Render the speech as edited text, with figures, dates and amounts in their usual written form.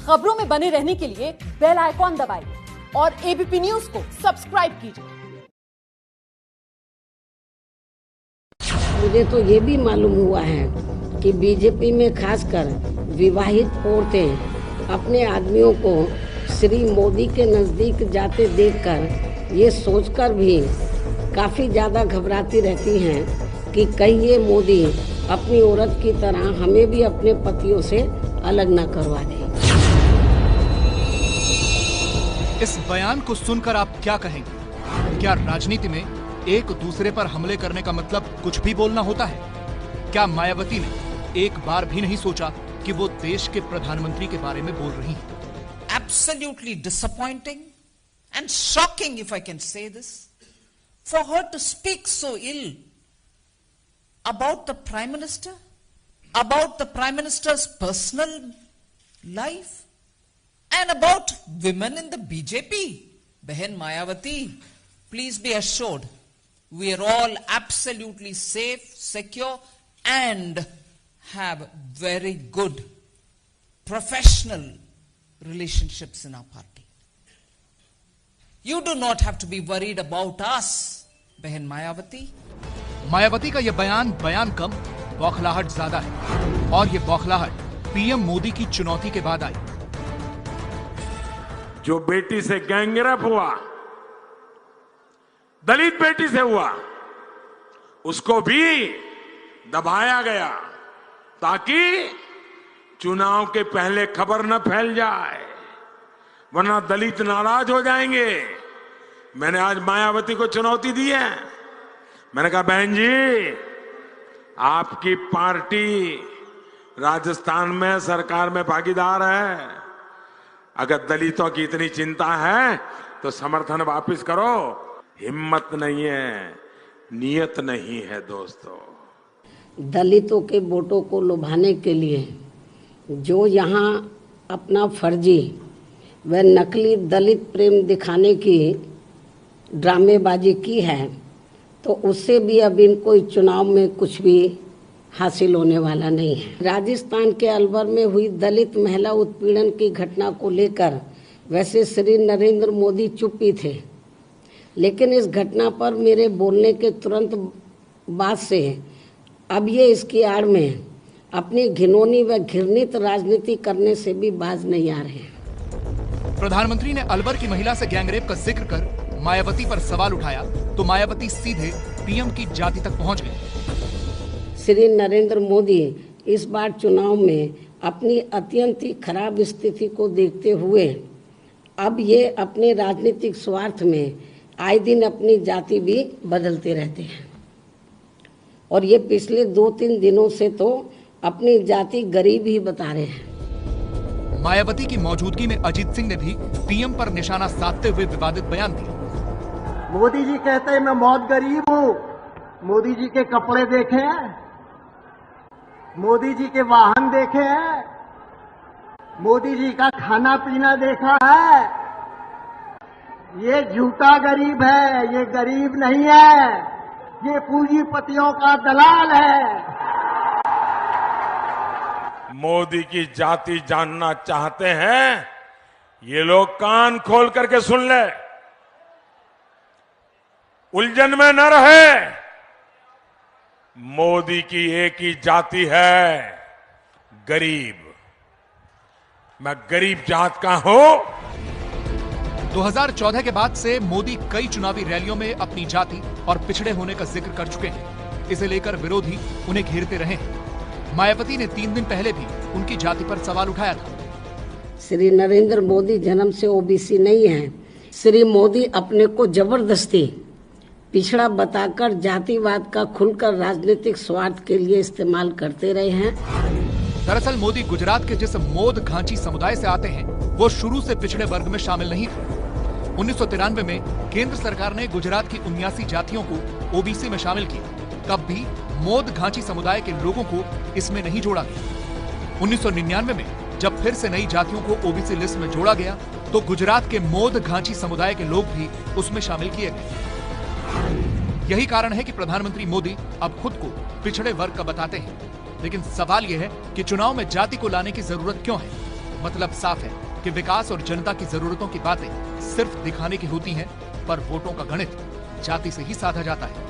खबरों में बने रहने के लिए बेल आइकॉन दबाइए और एबीपी न्यूज को सब्सक्राइब कीजिए। मुझे तो ये भी मालूम हुआ है कि बीजेपी में खासकर विवाहित औरतें अपने आदमियों को श्री मोदी के नजदीक जाते देखकर ये सोचकर भी काफी ज्यादा घबराती रहती हैं कि कहीं ये मोदी अपनी औरत की तरह हमें भी अपने पतियों से अलग न करवा दे। इस बयान को सुनकर आप क्या कहेंगे? क्या राजनीति में एक दूसरे पर हमले करने का मतलब कुछ भी बोलना होता है? क्या मायावती ने एक बार भी नहीं सोचा कि वो देश के प्रधानमंत्री के बारे में बोल रही हैं? Absolutely disappointing and shocking, if I can say this, for her to speak so ill about the Prime Minister, about the Prime Minister's personal life, and about women in the BJP. Behan Mayawati, please be assured, we are all absolutely safe, secure, and have very good professional relationships in our party. You do not have to be worried about us, Behan Mayawati. Mayawati का यह बयान कम, बौखलाहट ज्यादा है, और ये बौखलाहट PM Modi की चुनौती के बाद आई। जो बेटी से गैंगरेप हुआ, दलित बेटी से हुआ, उसको भी दबाया गया ताकि चुनाव के पहले खबर न फैल जाए, वरना दलित नाराज हो जाएंगे। मैंने आज मायावती को चुनौती दी है। मैंने कहा, बहन जी, आपकी पार्टी राजस्थान में सरकार में भागीदार है। अगर दलितों की इतनी चिंता है तो समर्थन वापस करो। हिम्मत नहीं है, नियत नहीं है। दोस्तों, दलितों के वोटों को लुभाने के लिए जो यहाँ अपना फर्जी व नकली दलित प्रेम दिखाने की ड्रामेबाजी की है, तो उससे भी अब इनको इस चुनाव में कुछ भी हासिल होने वाला नहीं है। राजस्थान के अलवर में हुई दलित महिला उत्पीड़न की घटना को लेकर वैसे श्री नरेंद्र मोदी चुप ही थे, लेकिन इस घटना पर मेरे बोलने के तुरंत बाद से अब ये इसकी आड़ में अपनी घिनौनी व घृणित राजनीति करने से भी बाज नहीं आ रहे। प्रधानमंत्री ने अलवर की महिला से गैंगरेप का जिक्र कर मायावती पर सवाल उठाया तो मायावती सीधे पीएम की जाति तक पहुंच गई। श्री नरेंद्र मोदी इस बार चुनाव में अपनी अत्यंत ही खराब स्थिति को देखते हुए अब ये अपने राजनीतिक स्वार्थ में आए दिन अपनी जाति भी बदलते रहते हैं, और ये पिछले 2-3 दिनों से तो अपनी जाति गरीब ही बता रहे हैं। मायावती की मौजूदगी में अजीत सिंह ने भी पीएम पर निशाना साधते हुए विवादित बयान दिया। मोदी जी कहते हैं मैं बहुत गरीब हूँ। मोदी जी के कपड़े देखे हैं, मोदी जी के वाहन देखे हैं, मोदी जी का खाना पीना देखा है। ये झूठा गरीब है, ये गरीब नहीं है, ये पूंजीपतियों का दलाल है। मोदी की जाति जानना चाहते हैं? ये लोग कान खोल करके सुन ले, उलझन में न रहे। मोदी की एक ही जाति है, गरीब। मैं गरीब जात का हूं। 2014 के बाद से मोदी कई चुनावी रैलियों में अपनी जाति और पिछड़े होने का जिक्र कर चुके हैं। इसे लेकर विरोधी उन्हें घेरते रहे हैं। मायावती ने 3 दिन पहले भी उनकी जाति पर सवाल उठाया था। श्री नरेंद्र मोदी जन्म से ओबीसी नहीं है। श्री मोदी अपने को जबरदस्ती पिछड़ा बताकर जातिवाद का खुलकर राजनीतिक स्वार्थ के लिए इस्तेमाल करते रहे हैं। दरअसल मोदी गुजरात के जिस मोद घांची समुदाय से आते हैं, वो शुरू से पिछड़े वर्ग में शामिल नहीं थे। 1993 में केंद्र सरकार ने गुजरात की 79 जातियों को ओबीसी में शामिल किया। तब भी मोद घांची समुदाय के लोगों को इसमें नहीं जोड़ा गया। 1999 में जब फिर से नई जातियों को ओबीसी लिस्ट में जोड़ा गया, तो गुजरात के मोद घांची समुदाय के लोग भी उसमें शामिल किए गए। यही कारण है कि प्रधानमंत्री मोदी अब खुद को पिछड़े वर्ग का बताते हैं। लेकिन सवाल यह है कि चुनाव में जाति को लाने की जरूरत क्यों है? मतलब साफ है कि विकास और जनता की जरूरतों की बातें सिर्फ दिखाने की होती हैं, पर वोटों का गणित जाति से ही साधा जाता है।